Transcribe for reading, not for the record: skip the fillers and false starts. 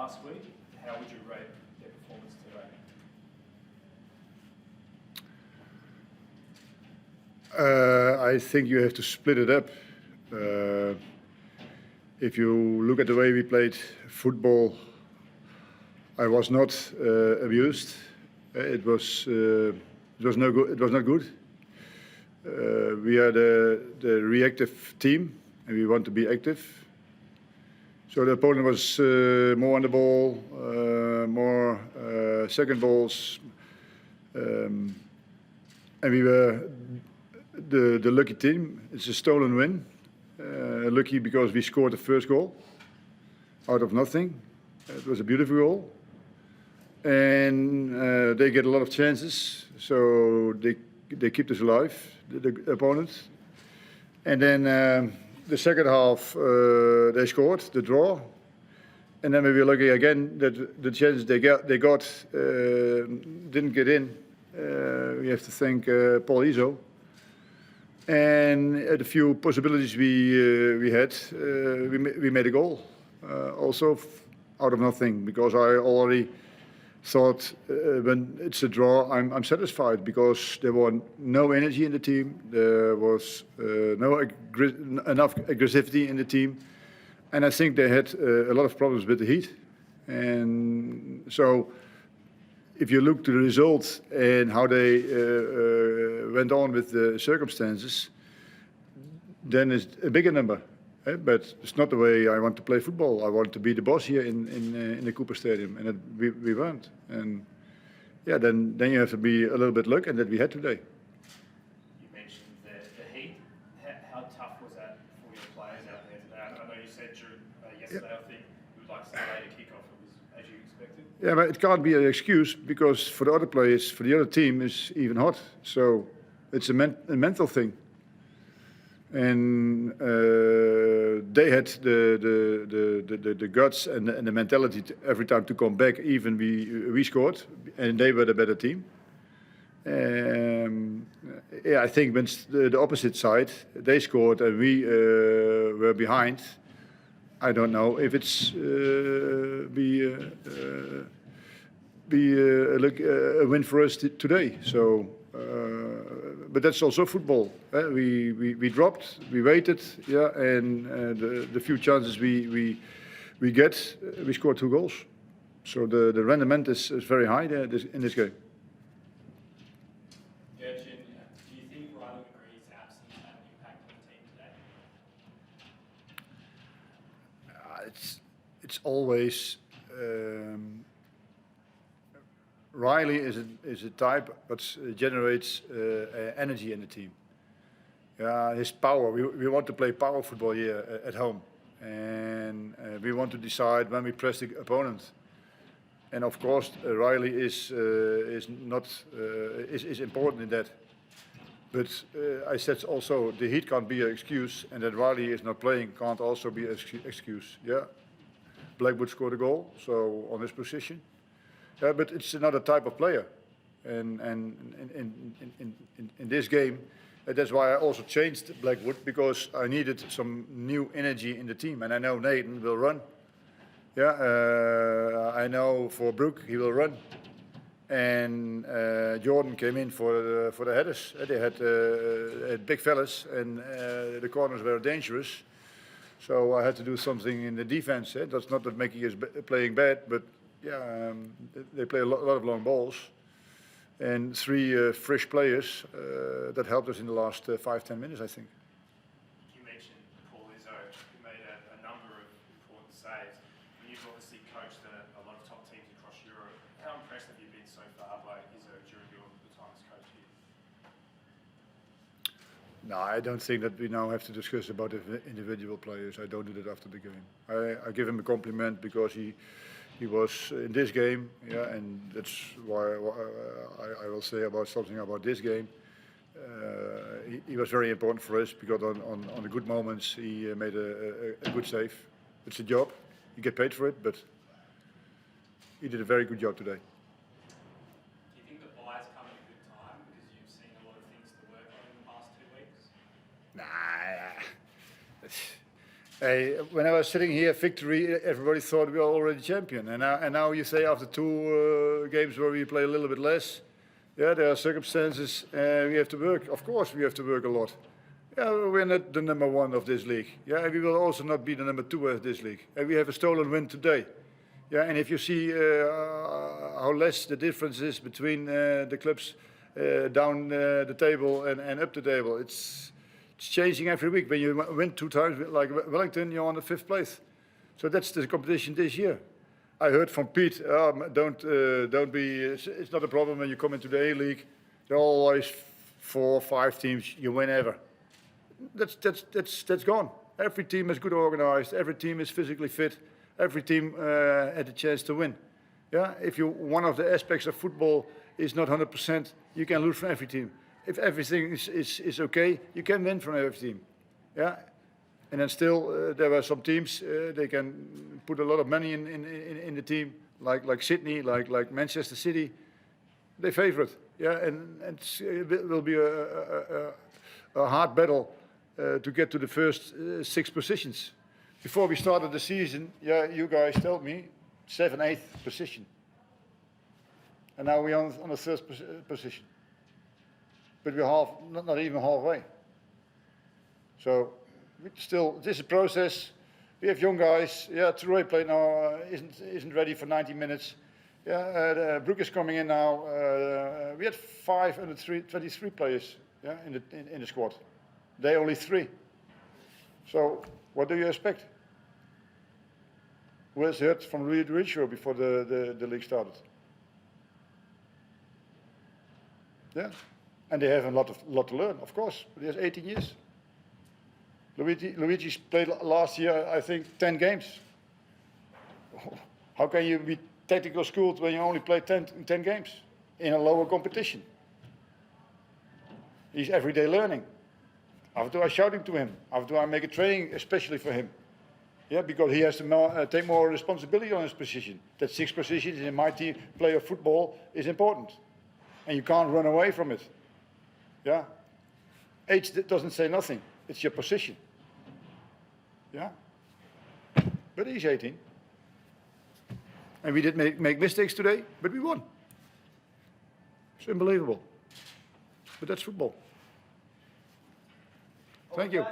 last week. How would you rate their performance today? I think you have to split it up. If you look at the way we played football, I was not abused. It was no good. It was not good. We are the reactive team, and we want to be active. So the opponent was more on the ball, more second balls, and we were the lucky team. It's a stolen win. Lucky because we scored the first goal out of nothing. It was a beautiful goal. And they get a lot of chances, so they keep us alive, the opponents. And then the second half, they scored the draw. And then we were lucky again that the chances they got didn't get in. We have to thank Paul Iso. And at a few possibilities we had, we made a goal, also out of nothing, because I already thought when it's a draw, I'm satisfied, because there was no energy in the team, there was enough aggressivity in the team, and I think they had a lot of problems with the heat. And so, if you look to the results and how they went on with the circumstances, then it's a bigger number. But it's not the way I want to play football. I want to be the boss here in the Cooper Stadium, and we weren't. And yeah, then you have to be a little bit lucky, and that we had today. You mentioned the heat. How tough was that for your players out there today? I know you said yesterday, I think you would like to say later kickoff. It was as you expected. Yeah, but it can't be an excuse, because for the other players, for the other team, it's even hot. So it's a mental thing. And they had the guts and the mentality every time to come back. Even we scored, and they were the better team. Yeah, I think when the opposite side, they scored and we were behind, I don't know if it's a win for us today. So, but that's also football. We dropped, we waited, yeah, and the few chances we get, we scored 2 goals. So the rendement is very high there in this game. Gertjan, do you think Riley McGree's absence had an impact on the team today? It's always. Riley is a type that generates energy in the team. Yeah, his power. We want to play power football here at home, and we want to decide when we press the opponent. And of course, Riley is important in that. But I said also the heat can't be an excuse, and that Riley is not playing can't also be an excuse. Yeah, Blackwood scored a goal, so on his position. Yeah, but it's another type of player, and in this game, that's why I also changed Blackwood, because I needed some new energy in the team, and I know Nathan will run. Yeah, I know for Brook he will run, and Jordan came in for the headers. They had big fellas, and the corners were dangerous, so I had to do something in the defense. That's not that making us playing bad, but. Yeah, they play a lot of long balls, and 3 fresh players that helped us in the last 5-10 minutes, I think. You mentioned Paul Iso, who made a number of important saves. You've obviously coached a lot of top teams across Europe. How impressed have you been so far by Iso during the time as coach here? No, I don't think that we now have to discuss about individual players. I don't do that after the game. I give him a compliment because he was in this game, yeah, and that's why I will say about something about this game. He was very important for us because on the good moments he made a good save. It's a job, you get paid for it, but he did a very good job today. Do you think the bye's come at a good time because you've seen a lot of things to work on in the past 2 weeks? Nah, Hey, when I was sitting here, victory, everybody thought we were already champion. And now you say after two games where we play a little bit less, yeah, there are circumstances we have to work. Of course, we have to work a lot. Yeah, we're not the number one of this league. Yeah, and we will also not be the number two of this league. And we have a stolen win today. Yeah, and if you see how less the difference is between the clubs down the table and up the table, it's changing every week. When you win 2 times, like Wellington, you're on the 5th place. So that's the competition this year. I heard from Pete, don't be. It's not a problem when you come into the A-League. There are always 4 or 5 teams you win ever. That's gone. Every team is good organized. Every team is physically fit. Every team had a chance to win. Yeah, if one of the aspects of football is not 100%, you can lose from every team. If everything is okay, you can win from every team. Yeah, and then still there were some teams they can put a lot of money in the team, like Sydney, like Manchester City. They favor it. Yeah, and it will be a hard battle to get to the first 6 positions. Before we started the season, yeah, you guys told me 7th, 8th position. And now we're on the 3rd position. But we're not even halfway. So still, this is a process. We have young guys. Yeah, Troy played now, isn't ready for 90 minutes. Yeah, Brook is coming in now. We had 523 players, yeah, in the squad. They only 3. So what do you expect? Where's heard from Richo before the league started? Yeah, and they have a lot to learn, of course. But he has 18 years. Luigi's played last year, I think, 10 games. How can you be technical schooled when you only play 10 games in a lower competition? He's every day learning. How do I shouting to him? How do I make a training especially for him? Yeah, because he has to take more responsibility on his position. That 6 positions in my team play of football is important. And you can't run away from it. Yeah? Age doesn't say nothing. It's your position. Yeah? But he's 18. And we did make mistakes today, but we won. It's unbelievable. But that's football. Thank you.